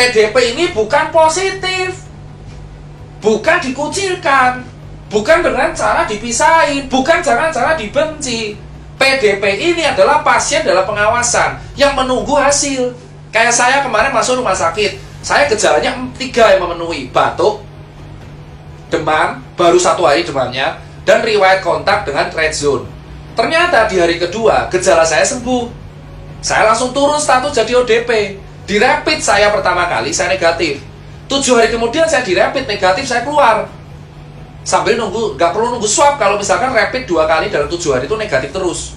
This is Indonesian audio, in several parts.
PDP ini bukan positif, bukan dikucilkan, bukan dengan cara dipisahin, bukan dengan cara dibenci. PDP ini adalah pasien dalam pengawasan yang menunggu hasil. Kayak saya kemarin masuk rumah sakit, saya gejalanya 3 yang memenuhi: batuk, demam, baru 1 hari demamnya, dan riwayat kontak dengan red zone. Ternyata di hari kedua gejala saya sembuh. Saya langsung turun status jadi ODP. Di rapid saya pertama kali saya negatif. 7 hari kemudian saya di rapid negatif, saya keluar. Sambil nunggu, gak perlu nunggu swab kalau misalkan rapid 2 kali dalam 7 hari itu negatif terus.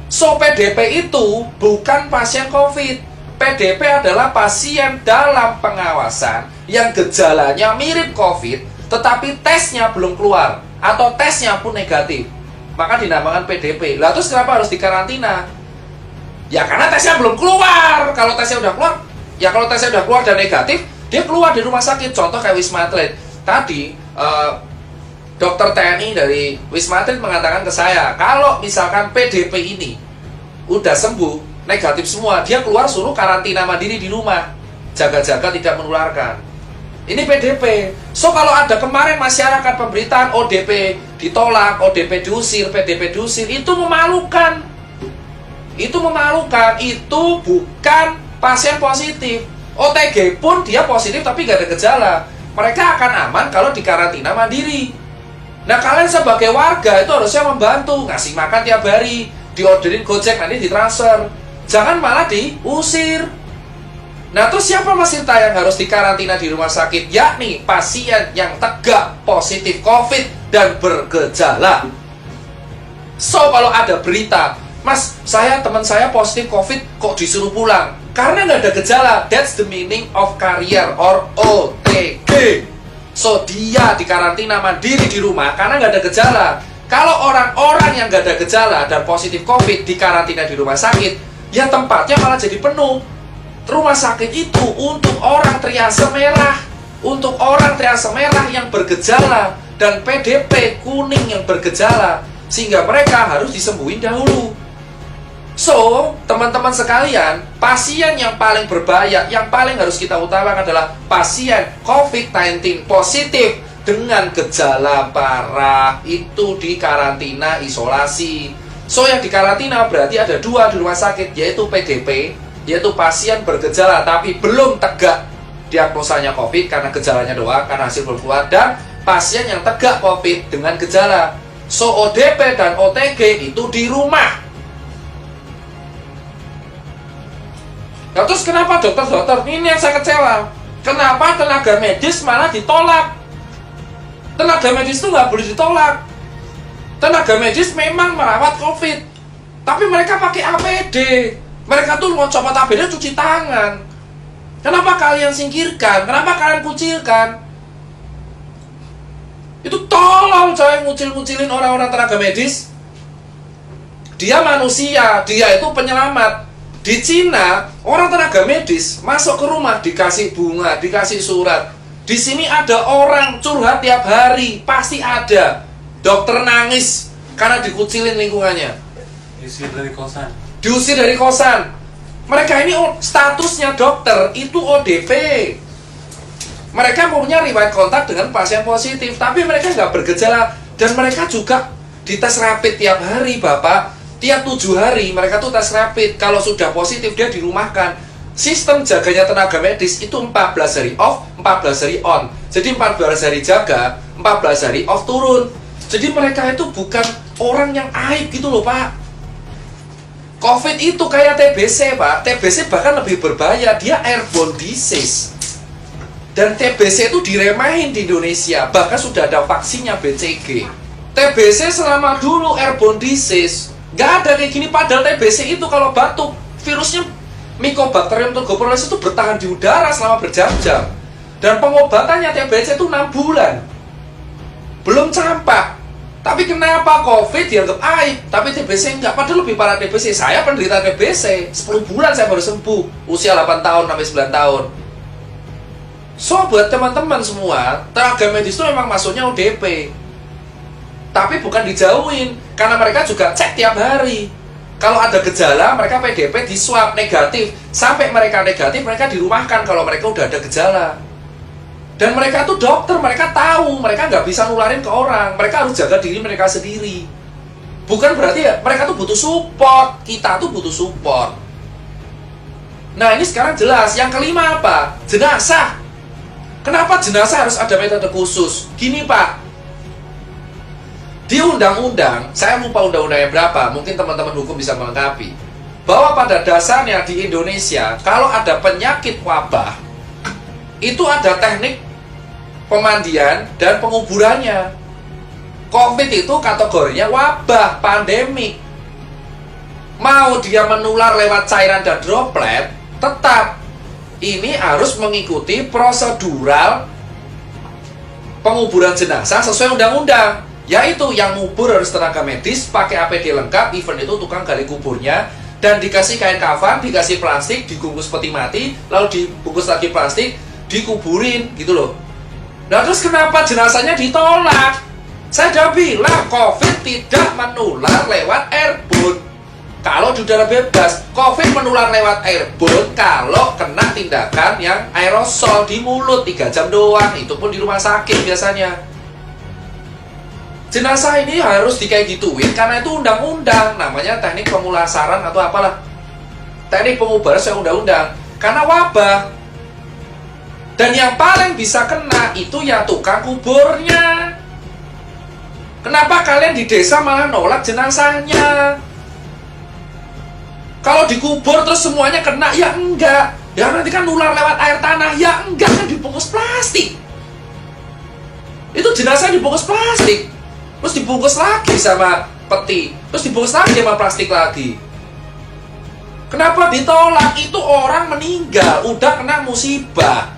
So PDP itu bukan pasien COVID. PDP adalah pasien dalam pengawasan yang gejalanya mirip COVID, tetapi tesnya belum keluar atau tesnya pun negatif, maka dinamakan PDP. Lah terus kenapa harus dikarantina? Ya karena tesnya belum keluar. Kalau tesnya udah keluar, ya kalau tesnya udah keluar dan negatif, dia keluar di rumah sakit. Contoh kayak Wisma Atlet. Tadi dokter TNI dari Wisma Atlet mengatakan ke saya, kalau misalkan PDP ini udah sembuh, negatif semua, dia keluar suruh karantina mandiri di rumah, jaga-jaga tidak menularkan. Ini PDP. So kalau ada kemarin masyarakat pemberitaan ODP ditolak, ODP diusir, PDP diusir, itu memalukan. Itu memalukan. Itu bukan pasien positif. OTG pun dia positif tapi gak ada gejala. Mereka akan aman kalau dikarantina mandiri. Nah kalian sebagai warga itu harusnya membantu, ngasih makan tiap hari, diorderin Gojek, nanti ditransfer. Jangan malah diusir. Nah terus siapa Mas Tirta yang harus dikarantina di rumah sakit? Yakni pasien yang tegak positif COVID dan bergejala. So kalau ada berita, Mas, teman saya positif COVID kok disuruh pulang? Karena nggak ada gejala. That's the meaning of carrier or OTG. So dia dikarantina mandiri di rumah karena nggak ada gejala. Kalau orang-orang yang nggak ada gejala dan positif COVID dikarantina di rumah sakit, ya tempatnya malah jadi penuh. Rumah sakit itu untuk orang triase merah, untuk orang triase merah yang bergejala dan PDP kuning yang bergejala, sehingga mereka harus disembuhin dahulu. So, teman-teman sekalian, pasien yang paling berbahaya, yang paling harus kita utamakan adalah pasien COVID-19 positif dengan gejala parah. Itu di karantina isolasi. So, yang di karantina berarti ada 2 di rumah sakit, yaitu PDP, yaitu pasien bergejala tapi belum tegak diagnosanya COVID karena gejalanya doang, karena hasil belum keluar, dan pasien yang tegak COVID dengan gejala. So, ODP dan OTG itu di rumah. Nah, terus kenapa dokter-dokter? Ini yang saya kecewa. Kenapa tenaga medis malah ditolak? Tenaga medis itu nggak boleh ditolak. Tenaga medis memang merawat COVID, tapi mereka pakai APD. Mereka tuh mau copot APD cuci tangan. Kenapa kalian singkirkan? Kenapa kalian kucilkan? Itu tolong coy, ngucil-ngucilin orang-orang tenaga medis. Dia manusia, dia itu penyelamat. Di Cina, orang tenaga medis masuk ke rumah dikasih bunga, dikasih surat. Di sini ada orang curhat tiap hari, pasti ada. Dokter nangis karena dikucilin lingkungannya. Diusir dari kosan. Diusir dari kosan. Mereka ini statusnya dokter, itu ODP. Mereka punya riwayat kontak dengan pasien positif, tapi mereka nggak bergejala. Dan mereka juga dites rapid tiap hari, Bapak. Tiap 7 hari mereka tuh tes rapid. Kalau sudah positif dia dirumahkan. Sistem jaganya tenaga medis itu 14 hari off, 14 hari on. Jadi 14 hari jaga, 14 hari off turun. Jadi mereka itu bukan orang yang aib gitu loh, Pak. COVID itu kayak TBC, Pak. TBC bahkan lebih berbahaya. Dia airborne disease. Dan TBC itu diremehin di Indonesia. Bahkan sudah ada vaksinnya BCG. TBC selama dulu airborne disease. Gak ada kayak gini, padahal TBC itu kalau batuk, virusnya Mycobacterium tuberculosis itu bertahan di udara selama berjam-jam. Dan pengobatannya TBC itu 6 bulan. Belum campak. Tapi kenapa COVID dianggap aib, tapi TBC enggak? Padahal lebih parah TBC. Saya penderita TBC, 10 bulan saya baru sembuh. Usia 8 tahun sampai 9 tahun. So, buat teman-teman semua, tenaga medis itu memang masuknya ODP. Tapi bukan dijauhin, karena mereka juga cek tiap hari. Kalau ada gejala, mereka PDP di swab negatif. Sampai mereka negatif, mereka dirumahkan kalau mereka udah ada gejala. Dan mereka tuh dokter, mereka tahu, mereka nggak bisa nularin ke orang. Mereka harus jaga diri mereka sendiri. Bukan berarti ya, mereka tuh butuh support. Kita tuh butuh support. Nah, ini sekarang jelas. Yang kelima apa? Jenazah. Kenapa jenazah harus ada metode khusus? Gini, Pak. Di undang-undang, saya lupa undang-undangnya berapa, mungkin teman-teman hukum bisa melengkapi, bahwa pada dasarnya di Indonesia, kalau ada penyakit wabah, itu ada teknik pemandian dan penguburannya. COVID itu kategorinya wabah, pandemik. Mau dia menular lewat cairan dan droplet, tetap ini harus mengikuti prosedural penguburan jenazah sesuai undang-undang. Yaitu yang ngubur harus tenaga medis, pakai APD lengkap, even itu tukang gali kuburnya, dan dikasih kain kafan, dikasih plastik, dibungkus peti mati, lalu dibungkus lagi plastik, dikuburin, gitu loh. Nah terus kenapa jenazahnya ditolak? Saya udah bilang, COVID tidak menular lewat airborne. Kalau di udara bebas, COVID menular lewat airborne kalau kena tindakan yang aerosol di mulut 3 jam doang, itu pun di rumah sakit biasanya. Jenazah ini harus kayak gituin karena itu undang-undang, namanya teknik pemulasaran atau apalah, teknik pengubaran sesuai undang-undang, karena wabah. Dan yang paling bisa kena itu ya tukang kuburnya. Kenapa kalian di desa malah nolak jenazahnya? Kalau dikubur terus semuanya kena, ya enggak. Ya nanti kan nular lewat air tanah, ya enggak, kan dibungkus plastik. Itu jenazah dibungkus plastik, terus dibungkus lagi sama peti, terus dibungkus lagi sama plastik lagi. Kenapa ditolak? Itu orang meninggal, udah kena musibah,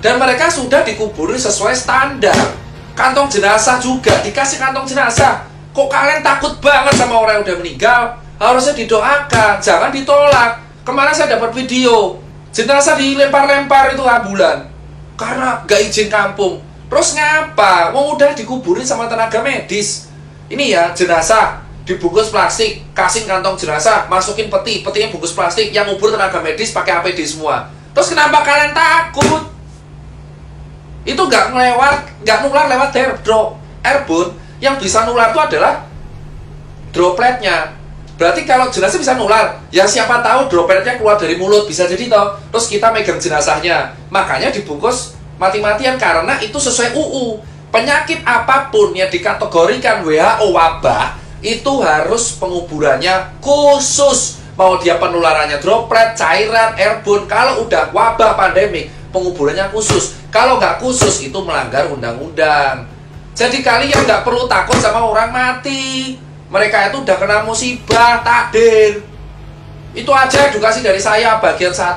dan mereka sudah dikuburi sesuai standar. Kantong jenazah juga dikasih kantong jenazah. Kok kalian takut banget sama orang yang udah meninggal? Harusnya didoakan, jangan ditolak. Kemarin saya dapat video jenazah dilempar-lempar itu ambulan karena gak izin kampung. Terus ngapa? Mau udah dikuburin sama tenaga medis. Ini ya jenazah dibungkus plastik, kasih kantong jenazah, masukin peti, petinya bungkus plastik, yang ngubur tenaga medis pakai APD semua. Terus kenapa kalian takut? Itu nggak nular lewat airborne. Yang bisa nular itu adalah dropletnya. Berarti kalau jenazah bisa nular, ya siapa tahu dropletnya keluar dari mulut, bisa jadi toh. Terus kita megang jenazahnya, makanya dibungkus mati-matian karena itu sesuai UU. Penyakit apapun yang dikategorikan WHO wabah, itu harus penguburannya khusus. Mau dia penularannya droplet, cairan, airborne, kalau udah wabah pandemik, penguburannya khusus. Kalau nggak khusus, itu melanggar undang-undang. Jadi kalian nggak perlu takut sama orang mati. Mereka itu udah kena musibah, takdir. Itu aja edukasi dari saya bagian 1.